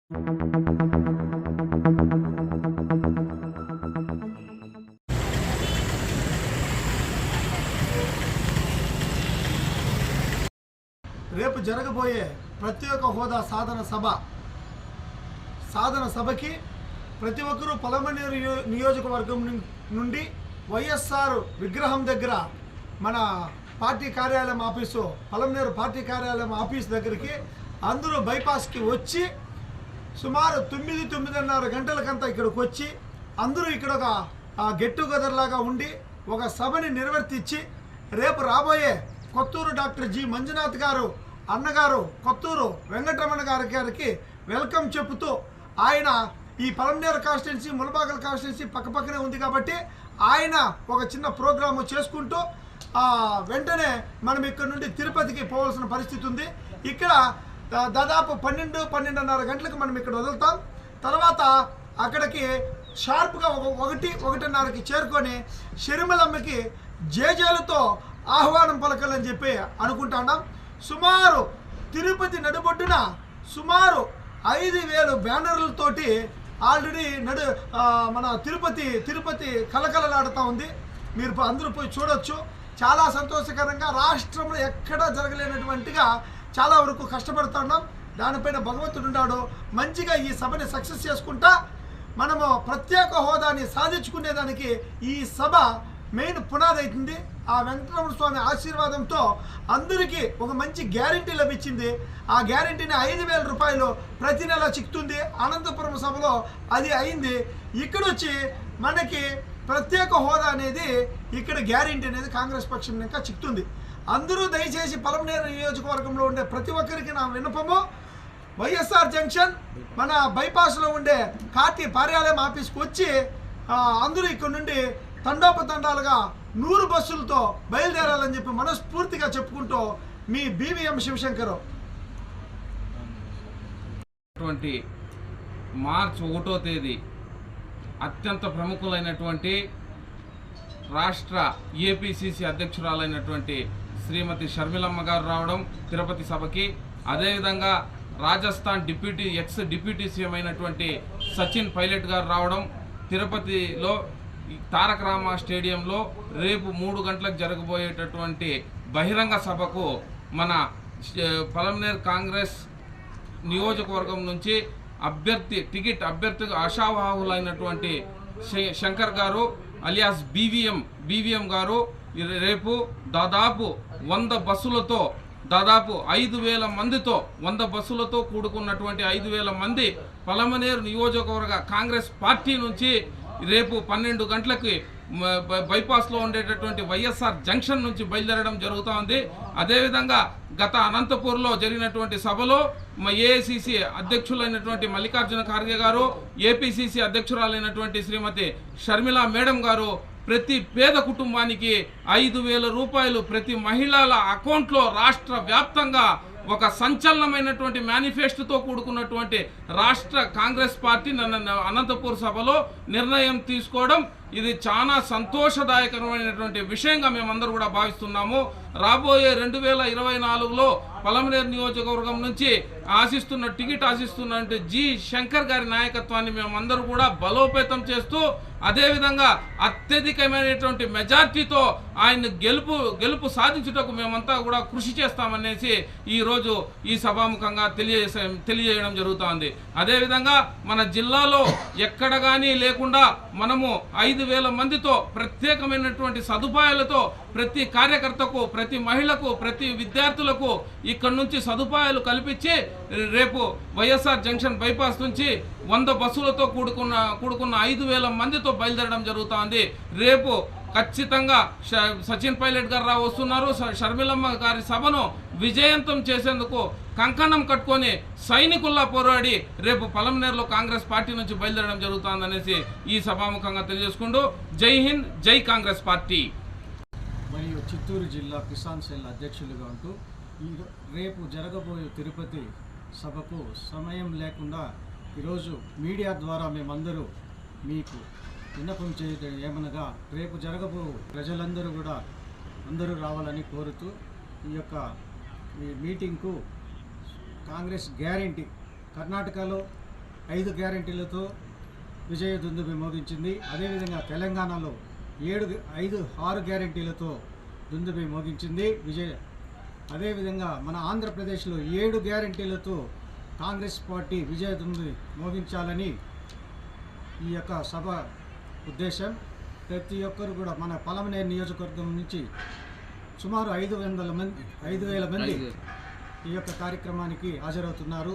రేపు జరగబోయే ప్రత్యేక హోదా సాధన సభకి ప్రతి ఒక్కరూ పలమనేరు నియోజకవర్గం నుండి వైఎస్ఆర్ విగ్రహం దగ్గర మన పార్టీ కార్యాలయం ఆఫీసు పలమనేరు పార్టీ కార్యాలయం ఆఫీస్ దగ్గరికి అందరూ బైపాస్కి వచ్చి సుమారు 9-9:30 గంటలకంతా ఇక్కడికి వచ్చి అందరూ ఇక్కడ ఒక గెట్ టుగెదర్ లాగా ఉండి ఒక సభని నిర్వర్తించి రేపు రాబోయే కొత్తూరు డాక్టర్ జి మంజునాథ్ గారు అన్నగారు కొత్తూరు వెంకటరమణ గారికి వెల్కమ్ చెబుతూ ఆయన ఈ పలమనేరు కాన్స్టిట్యున్సీ ములబాగల్ కాన్స్టిట్యున్సీ పక్కపక్కనే ఉంది కాబట్టి ఆయన ఒక చిన్న ప్రోగ్రాము చేసుకుంటూ వెంటనే మనం ఇక్కడ నుండి తిరుపతికి పోవాల్సిన పరిస్థితి ఉంది. ఇక్కడ దాదాపు 12-12:30 గంటలకు మనం ఇక్కడ వదులుతాం. తర్వాత అక్కడికి షార్ప్గా 1-1:30కి చేరుకొని షర్మిలమ్మకి జేజేలతో ఆహ్వానం పలకాలని చెప్పి అనుకుంటున్నాం. సుమారు తిరుపతి నడుబొడ్డున సుమారు 5,000 బ్యానర్లతోటి ఆల్రెడీ మన తిరుపతి కలకలలాడుతూ ఉంది. మీరు అందరూ పోయి చూడొచ్చు. చాలా సంతోషకరంగా రాష్ట్రంలో ఎక్కడా జరగలేనటువంటిగా చాలా వరకు కష్టపడుతున్నాం. దానిపైన భగవంతుడు ఉన్నాడు. మంచిగా ఈ సభని సక్సెస్ చేసుకుంటా మనము ప్రత్యేక హోదాని సాధించుకునేదానికి ఈ సభ మెయిన్ పునాది అవుతుంది. ఆ వెంకటరమణ స్వామి ఆశీర్వాదంతో అందరికీ ఒక మంచి గ్యారంటీ లభించింది. ఆ గ్యారంటీని 5,000 రూపాయలు ప్రతి నెల చిక్కుతుంది. అనంతపురం సభలో అది అయింది. ఇక్కడొచ్చి మనకి ప్రత్యేక హోదా అనేది ఇక్కడ గ్యారంటీ అనేది కాంగ్రెస్ పక్షం ఇంకా చిక్కుతుంది. అందరూ దయచేసి పలమనేరు నియోజకవర్గంలో ఉండే ప్రతి ఒక్కరికి నా విన్నపము, వైఎస్ఆర్ జంక్షన్ మన బైపాస్లో ఉండే పార్టీ కార్యాలయం ఆఫీస్కి వచ్చి అందరూ ఇక్కడ నుండి తండోపతండాలుగా 100 బస్సులతో బయలుదేరాలని చెప్పి మనస్ఫూర్తిగా చెప్పుకుంటూ మీ బీవీఎం శివశంకర్. మార్చి 1వ తేదీ అత్యంత ప్రముఖులైనటువంటి రాష్ట్ర ఏపీసీసీ అధ్యక్షురాలైనటువంటి శ్రీమతి షర్మిలమ్మ గారు రావడం తిరుపతి సభకి, అదేవిధంగా రాజస్థాన్ ఎక్స్ డిప్యూటీ సీఎం అయినటువంటి సచిన్ పైలట్ గారు రావడం తిరుపతిలో తారక రామ స్టేడియంలో రేపు 3 గంటలకు జరగబోయేటటువంటి బహిరంగ సభకు మన పలమనేరు కాంగ్రెస్ నియోజకవర్గం నుంచి టికెట్ అభ్యర్థి ఆశావాహులైనటువంటి శంకర్ గారు అలియాస్ బీవీఎం గారు రేపు దాదాపు 100 బస్సులతో దాదాపు 5,000 మందితో 100 బస్సులతో కూడుకున్నటువంటి 5,000 మంది పలమనేరు నియోజకవర్గ కాంగ్రెస్ పార్టీ నుంచి రేపు 12 గంటలకి బైపాస్లో ఉండేటటువంటి వైఎస్ఆర్ జంక్షన్ నుంచి బయలుదేరడం జరుగుతూ ఉంది. అదేవిధంగా గత అనంతపూర్లో జరిగినటువంటి సభలో ఏఐసిసి అధ్యక్షులైనటువంటి మల్లికార్జున ఖార్గే గారు, ఏపీసీసీ అధ్యక్షురాలైనటువంటి శ్రీమతి షర్మిల మేడం గారు ప్రతి పేద కుటుంబానికి 5,000 రూపాయలు ప్రతి మహిళల అకౌంట్లో రాష్ట్ర వ్యాప్తంగా ఒక సంచలనమైనటువంటి మేనిఫెస్టోతో కూడుకున్నటువంటి రాష్ట్ర కాంగ్రెస్ పార్టీ అనంతపూర్ సభలో నిర్ణయం తీసుకోవడం ఇది చాలా సంతోషదాయకరమైనటువంటి విషయంగా మేమందరూ కూడా భావిస్తున్నాము. రాబోయే 2024లో పలమనేరు నియోజకవర్గం నుంచి టికెట్ ఆశిస్తున్న జి శంకర్ గారి నాయకత్వాన్ని మేమందరూ కూడా బలోపేతం చేస్తూ అదేవిధంగా అత్యధికమైనటువంటి మెజార్టీతో ఆయన గెలుపు సాధించుటకు మేమంతా కూడా కృషి చేస్తామనేసి ఈరోజు ఈ సభాముఖంగా తెలియజేయడం జరుగుతోంది. అదేవిధంగా మన జిల్లాలో ఎక్కడ కానీ లేకుండా మనము 5,000 మందితో ప్రత్యేకమైనటువంటి సదుపాయాలతో ప్రతి కార్యకర్తకు, ప్రతి మహిళకు, ప్రతి విద్యార్థులకు ఇక్కడ నుంచి సదుపాయాలు కల్పించి రేపు వైఎస్ఆర్ జంక్షన్ బైపాస్ నుంచి 100 బస్సులతో కూడుకున్న 5,000 మందితో బయలుదేరడం జరుగుతోంది. రేపు ఖచ్చితంగా సచిన్ పైలట్ గారు వస్తున్నారు. షర్మిలమ్మ గారి సభను విజయవంతం చేసేందుకు కంకణం కట్టుకొని సైనికుల్లా పోరాడి రేపు పలమనేరులో కాంగ్రెస్ పార్టీ నుంచి బయలుదేరడం జరుగుతుందనేసి ఈ సభాముఖంగా తెలియజేసుకుంటూ జై హింద్, జై కాంగ్రెస్ పార్టీ. మరియు చిత్తూరు జిల్లా కిసాన్ సెల్ అధ్యక్షులుగా ఉంటూ రేపు జరగబోయే తిరుపతి సభకు సమయం లేకుండా ఈరోజు మీడియా ద్వారా మేమందరూ మీకు విన్నపం చేయడం ఏమనగా రేపు జరగబో ప్రజలందరూ కూడా అందరూ రావాలని కోరుతూ ఈ మీటింగ్కు కాంగ్రెస్ గ్యారంటీ కర్ణాటకలో 5 గ్యారెంటీలతో విజయ దుందుబి మోగించింది. అదేవిధంగా తెలంగాణలో 6 గ్యారెంటీలతో దుందుబి మోగించింది విజయ. అదేవిధంగా మన ఆంధ్రప్రదేశ్లో 7 గ్యారెంటీలతో కాంగ్రెస్ పార్టీ విజయ దుందుబి మోగించాలని ఈ యొక్క సభ ఉద్దేశం. ప్రతి ఒక్కరు కూడా మన పలమనేరు నియోజకవర్గం నుంచి సుమారు 5,000 మంది ఈ యొక్క కార్యక్రమానికి హాజరవుతున్నారు.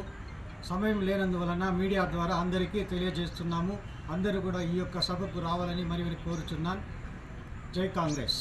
సమయం లేనందువలన మీడియా ద్వారా అందరికీ తెలియజేస్తున్నాము. అందరూ కూడా ఈ యొక్క సభకు రావాలని మరి కోరుచున్నాను. జై కాంగ్రెస్.